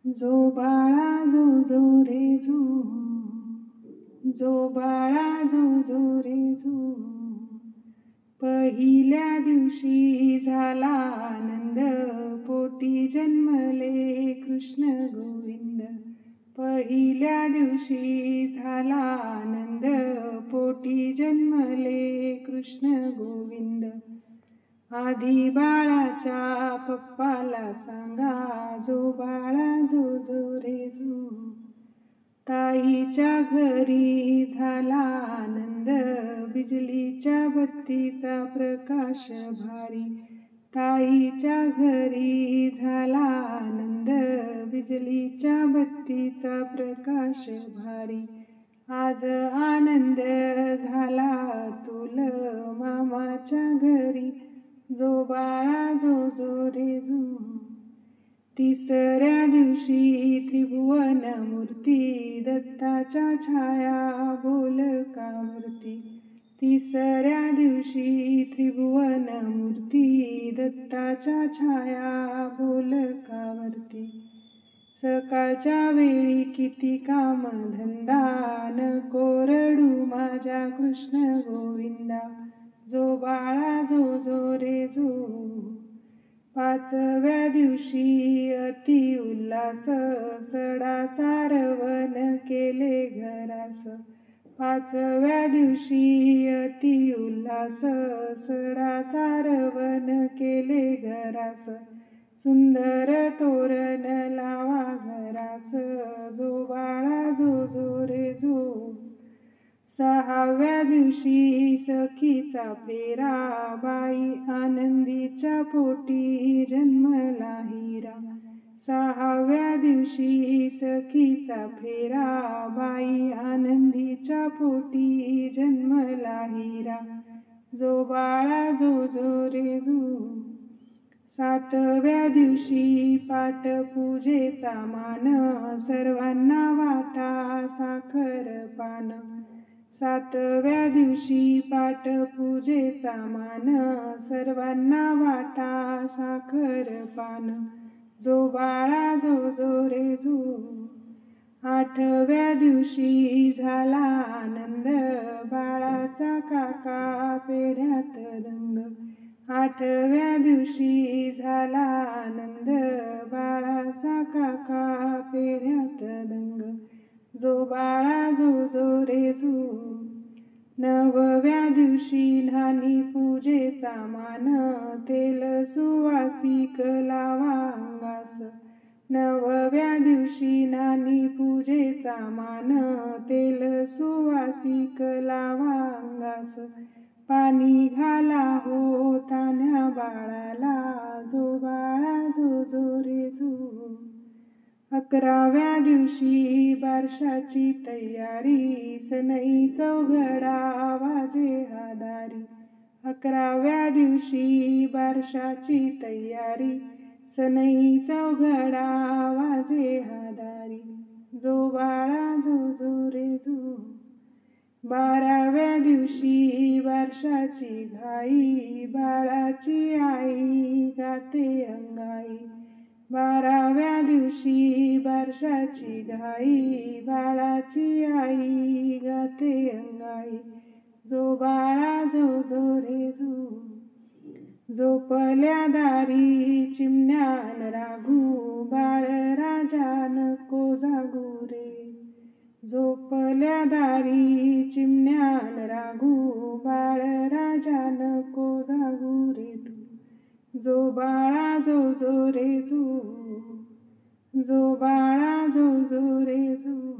जो बाळा जो जो रे जो, जो बाळा जो जो रे जो, पहिल्या दिवशी झाला आनंद, पोटी जन्मले कृष्ण गोविंद. पहिल्या दिवशी झाला आनंद, पोटी जन्मले कृष्ण गोविंद. आधी बाळाच्या पप्पाला सांगा, जो बाळा जो जो रे जो. ताईच्या घरी झाला आनंद, बिजलीच्या बत्तीचा प्रकाश भारी. ताईच्या घरी झाला आनंद, बिजलीच्या बत्तीचा प्रकाश भारी. आज आनंद झाला तुल मामाच्या घरी, जो बाळा जो जो रे जो. तिसऱ्या दिवशी त्रिभुवन मूर्ती, दत्ताच्या छाया बोलकावरती. तिसऱ्या दिवशी त्रिभुवन मूर्ती, दत्ताच्या छाया बोलकावरती. सकाळच्या वेळी किती काम धंदा, नको रडू माझ्या कृष्ण गोविंदा, जो बाळा जो जो रे जो. पाचव्या दिवशी अति उल्हास, सडा सारवण केले घरास. पाचव्या दिवशी अति उल्हास, सडा सारवण केले घरास. सुंदर तोरण लावा घरास, जो बाळा जो जो रे जो. सहाव्या दिवशी सखीचा फेरा, बाई आनंदीच्या पोटी जन्मला हिरा. सहाव्या दिवशी सखीचा फेरा, बाई आनंदीच्या पोटी जन्मला हिरा, जो बाळा जो जो रे जो. सातव्या दिवशी पाटपूजेचा मान, सर्वांना वाटा साखर पान. सातव्या दिवशी पाटपूजेचा मान, सर्वांना वाटा साखर पान, जो बाळा जो जो रे जो. आठव्या दिवशी झाला आनंद, बाळाचा काका पेढ्यात दंग. आठव्या दिवशी झाला आनंद, बाळाचा काका पेढ्यात दंग, जो बाळा जो जो रे जो. नवव्या दिवशी न्हाणी पूजेचा मान, तेल सुवासिक लावा अंगास. नवव्या दिवशी न्हाणी पूजेचा मान, तेल सुवासिक लावा अंगास. पाणी घाला हो तान्ह्या बाळाला, जो बाळा जो जो रे जो. अकराव्या दिवशी बारशाची तयारी, सनई चौघडा वाजे हादारी. अकराव्या दिवशी बारशाची तयारी, सनई चौघडा वाजे हादारी, जो बाळा जो जो रे जो. बाराव्या दिवशी बारशाची घाई, बाळाची आई गाते अंगाई. बाराव्या दिवशी बारशाची घाई, बाळाची आई गाते अंगाई, जो बाळा जो जो रे जो. झोपल्या दारी चिमण्यान राघू, बाळ राजा नको जागू रे. झोपल्या दारी चिमण्यान राघू, बाळ राजा नको जागू रे तू, जो बाळा जो जो रे जो. जो बाळा जो जो रे जो.